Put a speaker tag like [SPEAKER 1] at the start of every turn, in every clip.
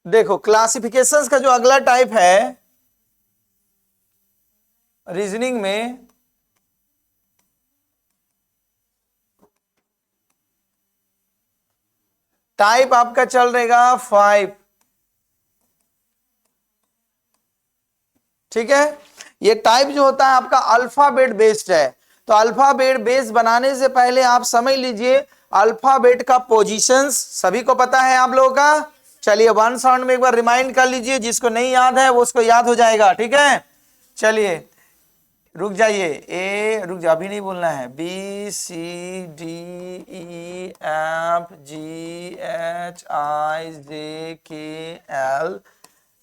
[SPEAKER 1] देखो क्लासिफिकेशंस का जो अगला टाइप है रीजनिंग में, टाइप आपका चल रहेगा 5। ठीक है, ये टाइप जो होता है आपका अल्फाबेट बेस्ड है। तो अल्फाबेट बेस्ड बनाने से पहले आप समझ लीजिए अल्फाबेट का पोजीशंस सभी को पता है आप लोगों का। चलिए वन साउंड में एक बार रिमाइंड कर लीजिए, जिसको नहीं याद है वो उसको याद हो जाएगा। ठीक है, चलिए रुक जाइए, ए रुक जा, अभी नहीं बोलना है। B C D E F G H I J K L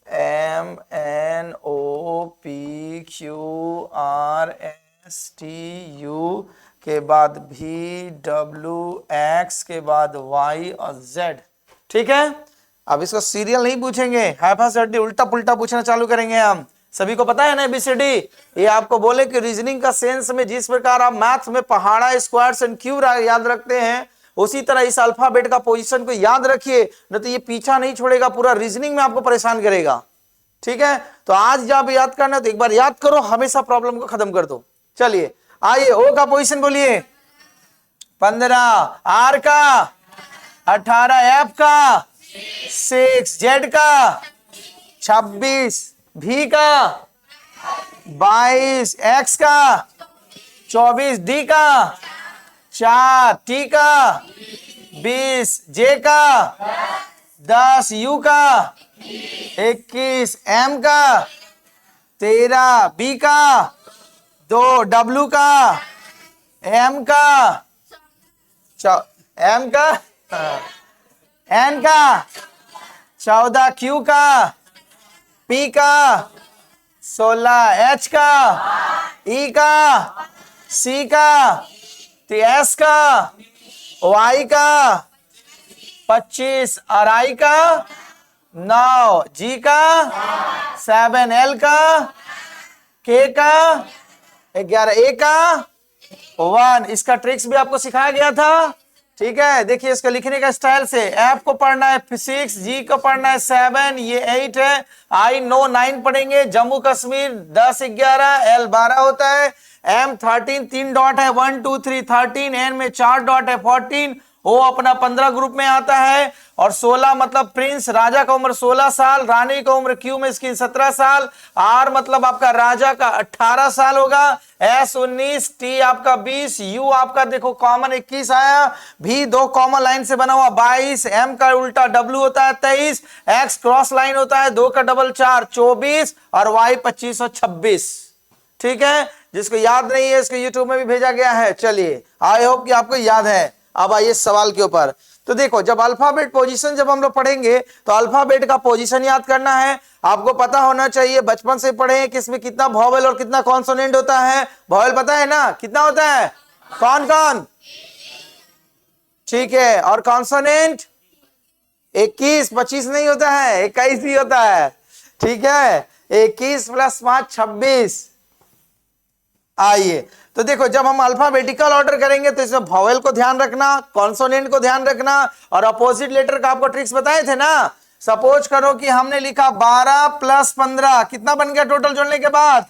[SPEAKER 1] M N O P Q R S T U के बाद भी डब्ल्यू एक्स के बाद वाई और जेड। ठीक है, अब इसको सीरियल नहीं पूछेंगे, हाइफासडी उल्टा पुल्टा पूछना चालू करेंगे हम। सभी को पता है ना एबीसीडी। ये आपको बोले कि रीजनिंग का सेंस में जिस प्रकार आप मैथ में पहाड़ा स्क्वायर्स एंड क्यूब याद रखते हैं, उसी तरह इस अल्फाबेट का पोजीशन को याद रखिए, नहीं तो ये पीछा नहीं छोड़ेगा, पूरा रीजनिंग में आपको परेशान करेगा। ठीक है, तो आज जब याद करना तो एक बार याद करो, हमेशा प्रॉब्लम को खत्म कर दो। चलिए आइए, ओ का पोजीशन बोलिए 15, आर का 18, एफ का 6, जेड का 26, भी का 22, एक्स का 24, डी का 4, टी का 20, जे का 10, यू का 21, एम का 13, बी का 2, डब्ल्यू का एम का एम का एन का 14, क्यू का पी का 16, एच का ई का सी का एस का वाई का 25, और आई का 9, जी का 7, एल का के का 11, ए का 1। इसका ट्रिक्स भी आपको सिखाया गया था। ठीक है, देखिए इसका लिखने का स्टाइल से, एफ को पढ़ना है 6, जी को पढ़ना है 7, ये 8 है, आई 9 पढ़ेंगे, जम्मू कश्मीर 10 11, एल 12 होता है, एम 13 3 डॉट है 1 2 3 13, एन में 4 डॉट है 14, ओ अपना 15 ग्रुप में आता है, और 16 मतलब प्रिंस, राजा का उम्र 16 साल, रानी का उम्र क्यू में इसकी 17 साल, आर मतलब आपका राजा का 18 साल होगा, एस 19, टी आपका 20, यू आपका देखो कॉमन 21 आया, भी 2 कॉमन लाइन से बना हुआ 22, एम का उल्टा डब्ल्यू होता है 23, एक्स क्रॉस लाइन होता है 2 का डबल 4 24, और वाई 25 और 26। ठीक है, जिसको याद नहीं है इसको यूट्यूब में भी भेजा गया है। चलिए आई होप कि आपको याद है। अब आइए सवाल के ऊपर। तो देखो जब अल्फाबेट पोजीशन जब हम लोग पढ़ेंगे तो अल्फाबेट का पोजीशन याद करना है। आपको पता होना चाहिए, बचपन से पढ़े हैं कि इसमें कितना वॉवेल और कितना कॉन्सोनेंट होता है। वॉवेल पता है ना कितना होता है, कौन कौन? ठीक है, और कॉन्सोनेंट 21, 25 नहीं होता है, 21 ही होता है। ठीक है, 21 + 5 26। आइए तो देखो जब हम अल्फाबेटिकल ऑर्डर करेंगे तो इसमें वॉवेल को ध्यान रखना, कॉन्सोनेंट को ध्यान रखना, और अपोजिट लेटर का आपको ट्रिक्स बताए थे ना। सपोज करो कि हमने लिखा 12 + 15, कितना बन गया टोटल जोड़ने के बाद?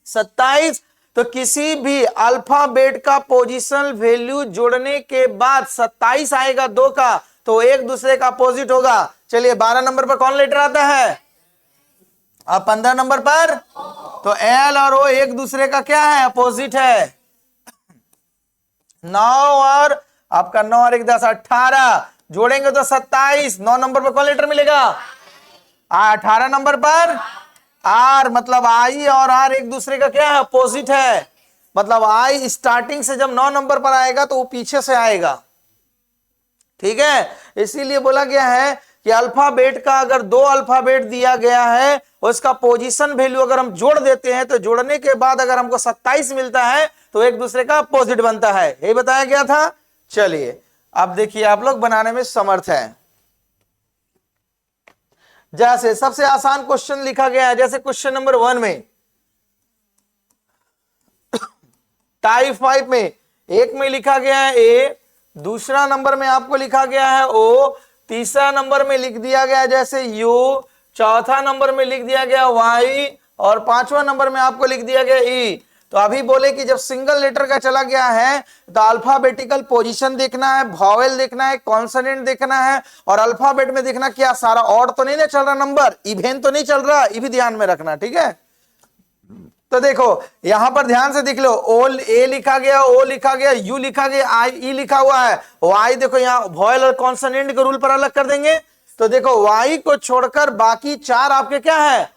[SPEAKER 1] 27। तो किसी भी अल्फाबेट का पोजीशन वैल्यू जोड़ने के बाद 27 आएगा 2 का, तो एक दूसरे का अपोजिट होगा। चलिए 12 नंबर पर कौन लेटर आता है, और 15 नंबर पर तो एल और ओ एक दूसरे का क्या है, अपोजिट है। 9 और आपका 9 और 1 10 18 जोड़ेंगे तो 27। 9 नंबर पर कौन लेटर मिलेगा, 18 नंबर पर आर, मतलब आई और आर एक दूसरे का क्या है, अपोजिट है। मतलब आई स्टार्टिंग से जब 9 नंबर पर आएगा तो वो पीछे से आएगा। ठीक है, इसीलिए बोला गया है कि अल्फाबेट का अगर 2 अल्फाबेट दिया गया है, उसका पोजीशन वैल्यू अगर हम जोड़ देते हैं तो जोड़ने के बाद अगर हमको 27 मिलता है तो एक दूसरे का अपोजिट बनता है, यही बताया गया था। चलिए अब देखिए आप लोग बनाने में समर्थ हैं। जैसे सबसे आसान क्वेश्चन लिखा गया है, जैसे क्वेश्चन नंबर 1 में टाइप 5 में एक में लिखा गया है ए, दूसरा नंबर में आपको लिखा गया है ओ, तीसरा नंबर में लिख दिया गया जैसे U, चौथा नंबर में लिख दिया गया Y और पांचवा नंबर में आपको लिख दिया गया E। तो अभी बोले कि जब सिंगल लेटर का चला गया है तो अल्फाबेटिकल पोजीशन देखना है, वॉवेल देखना है, कॉन्सोनेंट देखना है और अल्फाबेट में देखना क्या सारा ऑड तो नहीं ना चल रहा, नंबर इवेन तो नहीं चल रहा, ये भी ध्यान में रखना, ठीक है। तो देखो यहां पर ध्यान से देख लो, ओ ए लिखा गया, ओ लिखा गया, यू लिखा गया, आई ई लिखा हुआ है, वाई देखो यहाँ वॉयल और कॉन्सोनेंट के रूल पर अलग कर देंगे। तो देखो वाई को छोड़कर बाकी चार आपके क्या है,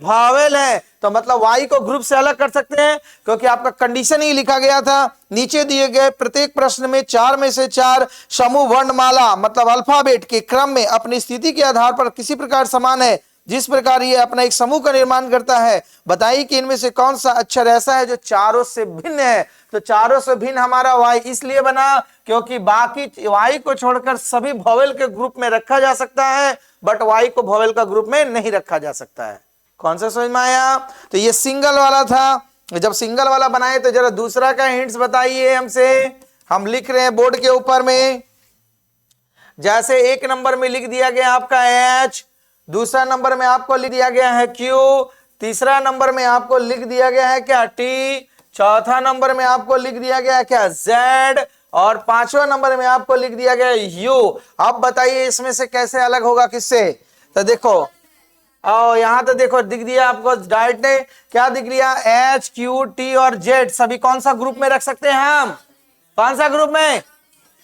[SPEAKER 1] वॉवेल है। तो मतलब वाई को ग्रुप से अलग कर सकते हैं क्योंकि आपका कंडीशन ही लिखा गया था। नीचे दिए गए प्रत्येक प्रश्न में चार में से चार समूह वर्णमाला मतलब अल्फाबेट के क्रम में अपनी स्थिति के आधार पर किसी प्रकार समान है जिस प्रकार ये अपना एक समूह का निर्माण करता है। बताइए कि इनमें से कौन सा अक्षर ऐसा है जो चारों से भिन्न है। तो चारों से भिन्न हमारा वाई इसलिए बना क्योंकि बाकी वाई को छोड़कर सभी वॉवेल के ग्रुप में रखा जा सकता है बट वाई को वॉवेल का ग्रुप में नहीं रखा जा सकता है। कौन सा समझ में आया। तो ये सिंगल वाला था। जब सिंगल वाला बनाए तो जरा दूसरा का हिंट्स बताइए हमसे। हम लिख रहे हैं बोर्ड के ऊपर में, जैसे एक नंबर में लिख दिया गया आपका H, दूसरा नंबर में आपको लिख दिया गया है Q, तीसरा नंबर में आपको लिख दिया गया है क्या T, चौथा नंबर में आपको लिख दिया गया है क्या Z और पांचवा नंबर में आपको लिख दिया गया है U। अब बताइए इसमें से कैसे अलग होगा किससे। तो देखो और यहां तो देखो दिख दिया आपको डायरेक्ट ने क्या दिख दिया, H, Q, T और Z सभी कौन सा ग्रुप में रख सकते हैं हम, कौन सा ग्रुप में,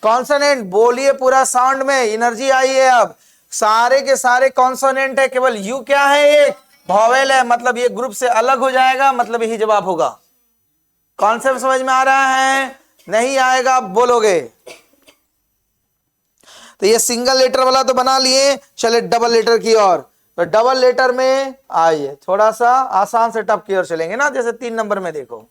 [SPEAKER 1] कॉन्सोनेंट। बोलिए पूरा साउंड में, एनर्जी आई है। अब सारे के सारे कॉन्सोनेंट है, केवल यू क्या है, एक वॉवेल है, मतलब ये ग्रुप से अलग हो जाएगा, मतलब यही जवाब होगा। कॉन्सेप्ट समझ में आ रहा है, नहीं आएगा बोलोगे। तो ये सिंगल लेटर वाला तो बना लिए, चले डबल लेटर की ओर। तो डबल लेटर में आइए थोड़ा सा आसान से टफ की ओर चलेंगे ना। जैसे 3 नंबर में देखो,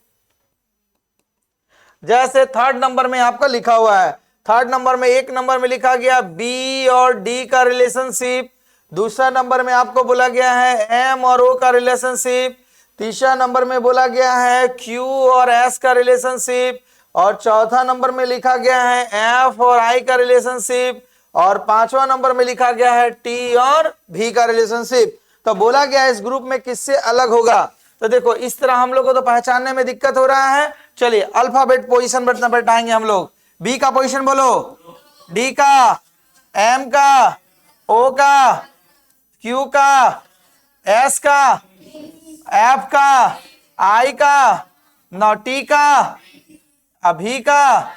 [SPEAKER 1] जैसे थर्ड नंबर में आपका लिखा हुआ है, थर्ड नंबर में एक नंबर में लिखा गया बी और डी का रिलेशनशिप, दूसरा नंबर में आपको बोला गया है एम और ओ का रिलेशनशिप, तीसरा नंबर में बोला गया है क्यू और एस का रिलेशनशिप और चौथा नंबर में लिखा गया है एफ और आई का रिलेशनशिप और पांचवा नंबर में लिखा गया है टी और भी का रिलेशनशिप। तो बोला गया इस ग्रुप में किससे अलग होगा। तो देखो इस तरह हम लोग को तो पहचानने में दिक्कत हो रहा है। चलिए अल्फाबेट पोजीशन बैठाएंगे हम लोग। बी का पोजीशन बोलो, डी का, एम का, ओ का, क्यू का, एस का, एफ का, आई का, टी का, अभी का,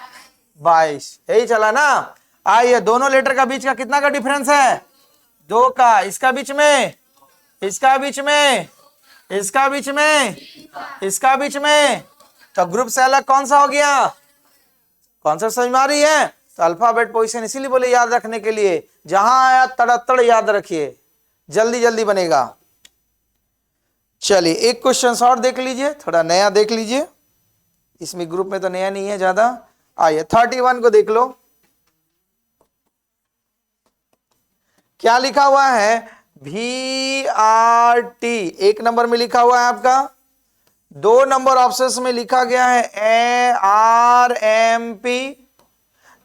[SPEAKER 1] 22। यही चला ना। आइए दोनों लेटर का बीच का कितना का डिफरेंस है, 2 का। इसका बीच में, इसका बीच में, इसका बीच में, इसका बीच में। तो ग्रुप से अलग कौन सा हो गया, कौन सा समझ में आ रही है। तो अल्फाबेट पोजीशन इसीलिए बोले याद रखने के लिए, जहां आया तड़तड़ याद रखिए, जल्दी जल्दी बनेगा। चलिए एक क्वेश्चन और देख लीजिए, थोड़ा नया देख लीजिए, इसमें ग्रुप में तो नया नहीं है ज्यादा। आइए 31 को देख लो, क्या लिखा हुआ है, VRT एक नंबर में लिखा हुआ है आपका, 2 नंबर ऑप्शन में लिखा गया है ARMP,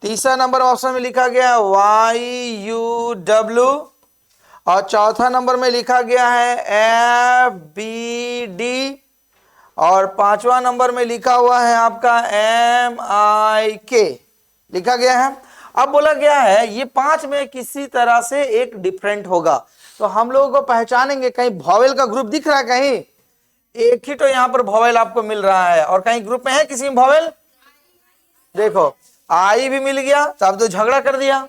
[SPEAKER 1] तीसरा नंबर ऑप्शन में लिखा गया YUW और चौथा नंबर में लिखा गया है FBD और पांचवा नंबर में लिखा हुआ है आपका MIK लिखा गया है। अब बोला गया है ये 5 में किसी तरह से एक डिफरेंट होगा। तो हम लोगों को पहचानेंगे, कहीं वॉवेल का ग्रुप दिख रहा है, कहीं एक ही तो यहां पर वॉवेल आपको मिल रहा है और कहीं ग्रुप में है किसी में वॉवेल। देखो आई भी मिल गया तो अब तो झगड़ा कर दिया।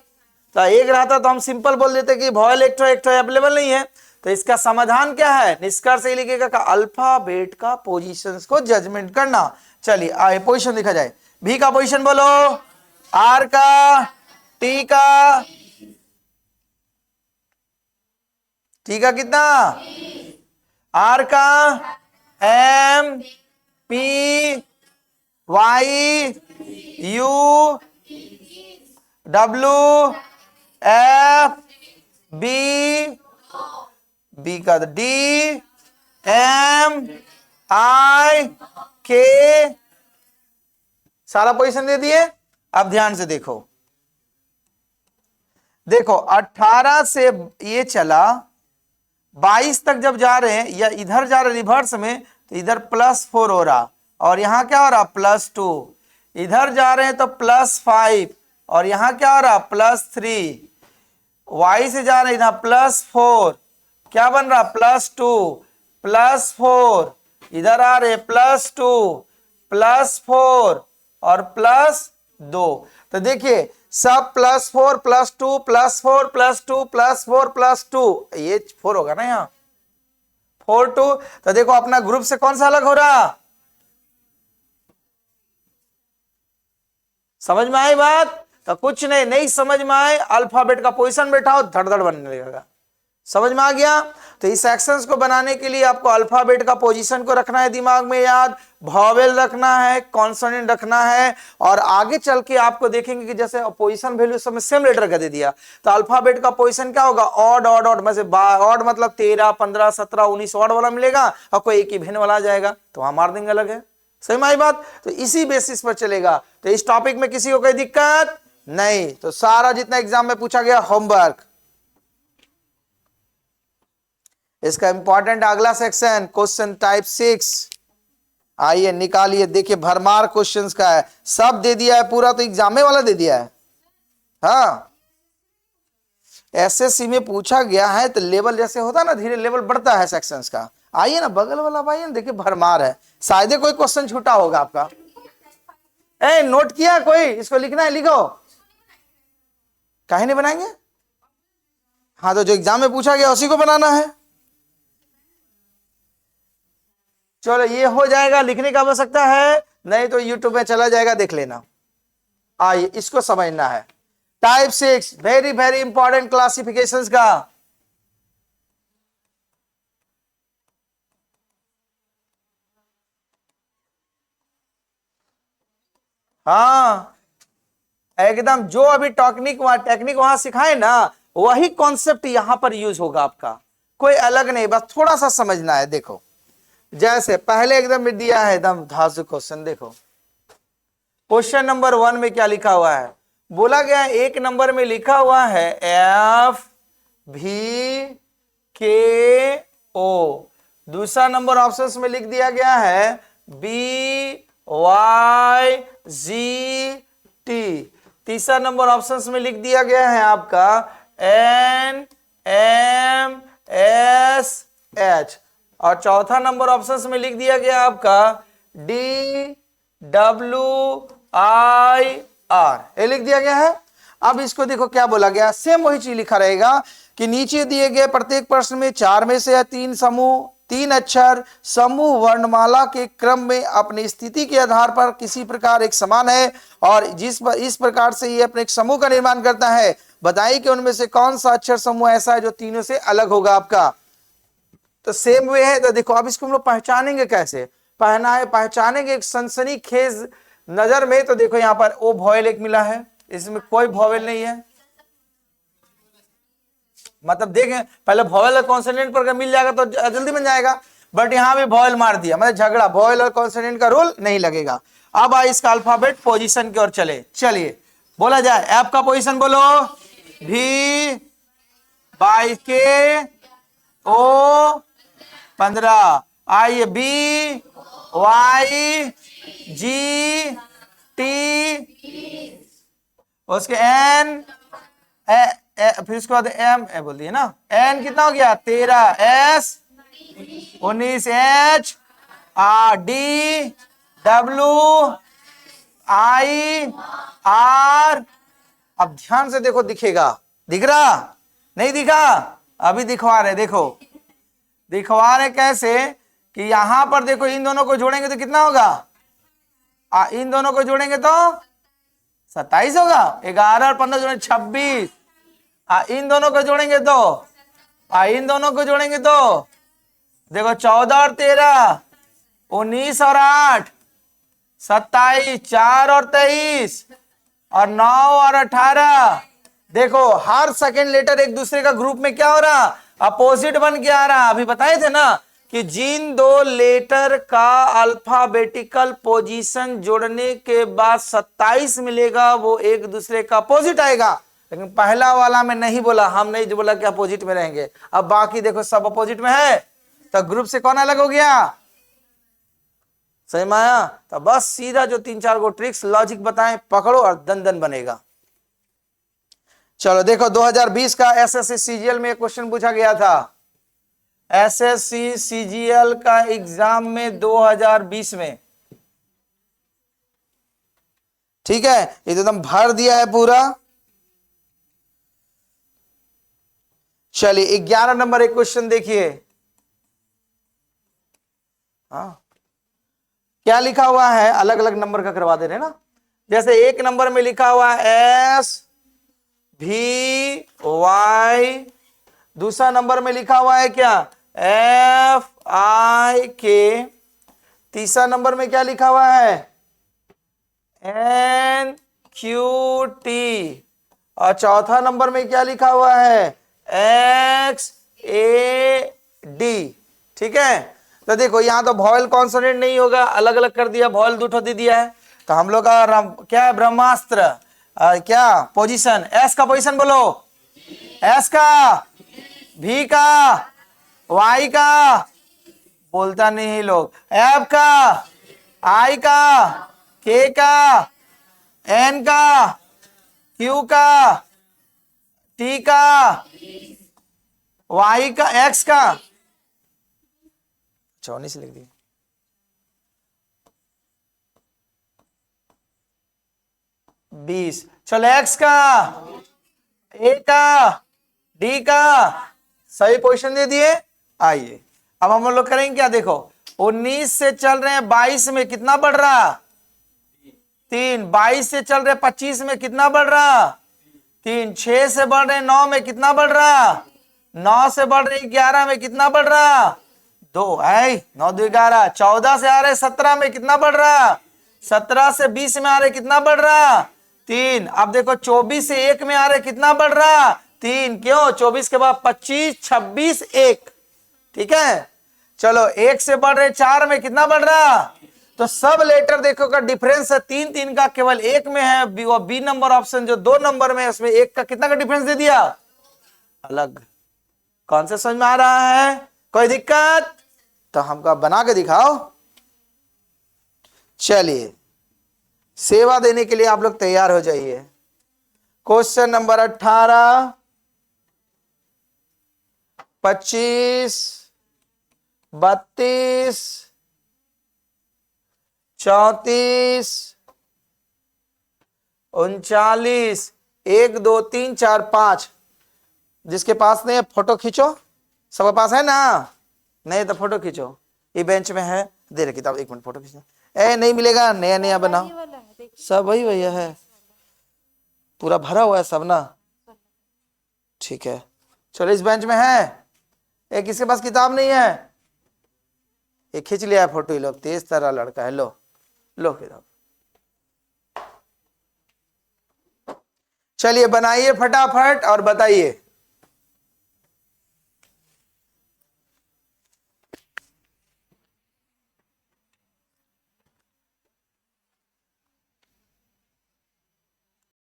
[SPEAKER 1] तो एक रहता तो हम सिंपल बोल देते कि वॉवेल एक तो अवेलेबल नहीं है। तो इसका समाधान क्या है, निष्कर्ष ये लिखेगा कि अल्फाबेट का पोजीशंस को जजमेंट करना। चलिए आइए पोजीशन दिखा जाए। भी का पोजीशन बोलो, आर का, टी का, टी का कितना, आर का, M, P, Y, U, W, F, B, B का डी, एम, आई, के, सारा पोजीशन दे दिए। अब ध्यान से देखो, देखो 18 से ये चला 22 तक जब जा रहे हैं या इधर जा रहे रिवर्स में तो इधर +4 हो रहा और यहां क्या हो रहा +2, इधर जा रहे हैं तो +5 और यहां क्या हो रहा +3, y से जा रहे हैं इधर +4, क्या बन रहा +2 +4, इधर आ रहे +2 +4 और +2। तो देखिए सब +4 +2 +4 +2 +4 +2, ये 4 होगा ना यहाँ 4 2। तो देखो अपना ग्रुप से कौन सा अलग हो रहा, समझ में आई बात। तो कुछ नहीं समझ में आए अल्फाबेट का पोजीशन बैठाओ धड़ धड़ बनने लगेगा, समझ में आ गया। तो इस एक्शंस को बनाने के लिए आपको अल्फाबेट का पोजीशन को रखना है दिमाग में याद, वॉवेल रखना है, कॉन्सोनेंट रखना है और आगे चल के आपको देखेंगे कि जैसे पोजीशन वैल्यू सब में सेम लेटर का दे दिया तो अल्फाबेट का पोजीशन क्या होगा ऑड ऑड ऑड में से ऑड मतलब 13 15 17 19 ऑड वाला मिलेगा और कोई एक इवन वाला आ जाएगा तो वहां मार देंगे अलग है, सही में आई बात। तो इसी बेसिस पर चलेगा। तो इस टॉपिक में किसी को कोई दिक्कत नहीं। तो सारा जितना एग्जाम में पूछा गया होमवर्क, इसका इंपॉर्टेंट अगला सेक्शन क्वेश्चन टाइप 6, आइए निकालिए, देखिए भरमार क्वेश्चंस का है, सब दे दिया है पूरा, तो एग्जाम वाला दे दिया है। हाँ एसएससी में पूछा गया है तो लेवल जैसे होता है ना धीरे लेवल बढ़ता है सेक्शंस का। आइए ना बगल वाला भाई ना देखिए भरमार है, शायद कोई क्वेश्चन छूटा होगा आपका। नोट किया कोई, इसको लिखना है लिखो, काहे नहीं बनाएंगे। हाँ तो जो एग्जाम में पूछा गया उसी को बनाना है। चलो ये हो जाएगा, लिखने की आवश्यकता है नहीं तो यूट्यूब में चला जाएगा देख लेना। आइए इसको समझना है type 6 very very important classifications का। हाँ एकदम जो अभी टेक्निक वहां सिखाए ना वही कॉन्सेप्ट यहां पर यूज होगा आपका, कोई अलग नहीं, बस थोड़ा सा समझना है। देखो जैसे पहले एकदम दिया है एकदम धांसू क्वेश्चन, देखो क्वेश्चन नंबर 1 में क्या लिखा हुआ है, बोला गया है एक नंबर में लिखा हुआ है FVKO, दूसरा नंबर ऑप्शंस में लिख दिया गया है BYGT, तीसरा नंबर ऑप्शंस में लिख दिया गया है आपका NMSH और चौथा नंबर ऑप्शंस में लिख दिया गया आपका DWIR, ये लिख दिया गया है। अब इसको देखो क्या बोला गया, सेम वही चीज लिखा रहेगा कि नीचे दिए गए प्रत्येक प्रश्न में 4 में से 3 समूह 3 अक्षर समूह वर्णमाला के क्रम में अपनी स्थिति के आधार पर किसी प्रकार एक समान है और इस प्रकार से ये अपने एक समूह का निर्माण करता है, बताइए कि उनमें से कौन सा अक्षर समूह ऐसा है जो तीनों से अलग होगा आपका। तो सेम वे है। तो देखो अब इसको हम लोग पहचानेंगे कैसे, पहचानेंगे एक सनसनीखेज नजर में। तो देखो यहाँ पर ओ वॉवेल एक मिला है, इसमें कोई वॉवेल नहीं है, मतलब देखें पहले वॉवेल और कॉन्सोनेंट पर मिल जाएगा तो जल्दी बन जाएगा, बट यहाँ भी वॉवेल मार दिया, मतलब झगड़ा, वॉवेल और कॉन्सोनेंट का रूल नहीं लगेगा। अब आइए इसका अल्फाबेट पोजीशन की ओर चलिए बोला जाए। ऐप का पोजीशन बोलो V/K/O-15, आइए BYGT, उसके N फिर उसके बाद M बोल दिए ना, N कितना हो गया 13, S 19, H DWIR। अब ध्यान से देखो, दिखेगा, दिख रहा नहीं दिखा, अभी दिखवा रहे, देखो दिखवा रहे कैसे कि यहां पर देखो इन दोनों को जोड़ेंगे तो कितना होगा, इन दोनों को जोड़ेंगे तो 27 होगा, 11 और 15 जोड़ेंगे 26, इन दोनों को जोड़ेंगे तो इन दोनों को जोड़ेंगे तो देखो 14 और 13 19 और 8 27, 4 और 23 और 9 और 18। देखो हर सेकंड लेटर एक दूसरे का ग्रुप में क्या हो रहा, अपोजिट बन के आ रहा। अभी बताए थे ना कि जिन दो लेटर का अल्फाबेटिकल पोजीशन जोड़ने के बाद 27 मिलेगा वो एक दूसरे का अपोजिट आएगा। लेकिन पहला वाला में नहीं बोला, हम नहीं जो बोला कि अपोजिट में रहेंगे। अब बाकी देखो सब अपोजिट में है, तो ग्रुप से कौन अलग हो गया? सही में आया? तो बस सीधा जो 3-4 गो ट्रिक्स लॉजिक बताएं, पकड़ो और दन दन बनेगा। चलो देखो 2020 का एसएससी सीजीएल में एक क्वेश्चन पूछा गया था। एसएससी सीजीएल का एग्जाम में 2020 में, ठीक है, ये तो एकदम भर दिया है पूरा। चलिए 11 नंबर एक क्वेश्चन देखिए। हाँ, क्या लिखा हुआ है? अलग अलग नंबर का करवा दे रहे हैं ना। जैसे एक नंबर में लिखा हुआ है SVY, दूसरा नंबर में लिखा हुआ है क्या? FIK, तीसरा नंबर में क्या लिखा हुआ है? NQT, और चौथा नंबर में क्या लिखा हुआ है? XAD। ठीक है, तो देखो यहां तो वॉवेल कॉन्सोनेंट नहीं होगा, अलग अलग कर दिया, वॉवेल दूठो दे दिया है। तो हम लोग का क्या है? ब्रह्मास्त्र। क्या पोजीशन? एस का पोजीशन बोलो। एस का, भी का, वाई का, बोलता नहीं लोग, एफ का, आई का, के का, एन का, क्यू का, टी का, वाई का, एक्स का, 19 लिख दिया। बीस। चलो एक्स का, ए का, डी का, सही पोजीशन दे दिए। आइए अब हम लोग करेंगे क्या? देखो 19 से चल रहे हैं 22 में कितना बढ़ रहा? 3। 22 से चल रहे 25 में कितना बढ़ रहा? 3। 6 से बढ़ रहे 9 में कितना बढ़ रहा? 9 से बढ़ रहे 11 में कितना बढ़ रहा? 2। 9 2 11। 14 से आ रहे 17 में कितना बढ़ रहा? 17 से 20 में आ रहे कितना बढ़ रहा? 3। अब देखो 24 से 1 में आ रहे कितना बढ़ रहा? 3। क्यों? 24 के बाद 25, 26, 1। ठीक है, चलो 1 से बढ़ रहे 4 में कितना बढ़ रहा? तो सब लेटर देखो का डिफरेंस है 3-3 का, केवल एक में है वो बी नंबर ऑप्शन जो 2 नंबर में है उसमें 1 का कितना का डिफरेंस दे दिया? अलग। कौन सा समझ में आ रहा है? कोई दिक्कत? तो हमको बना के दिखाओ। चलिए सेवा देने के लिए आप लोग तैयार हो जाइए। Question number 18, 25, 32, 34, 39, 1 2 3 4 5। जिसके पास नहीं है फोटो खींचो। सबके पास है ना? नहीं तो फोटो खींचो, ये बेंच में है, दे रहे किताब। 1 मिनट फोटो खींचना। नहीं मिलेगा, नया नया बनाओ। सब वही भैया है, पूरा भरा हुआ है सब ना। ठीक है, चलो इस बेंच में है। एक किसके पास किताब नहीं है? ये खींच लिया है फोटो, ही लोग तेज तरह लड़का है। लो लो किताब। चलिए बनाइए फटाफट और बताइए।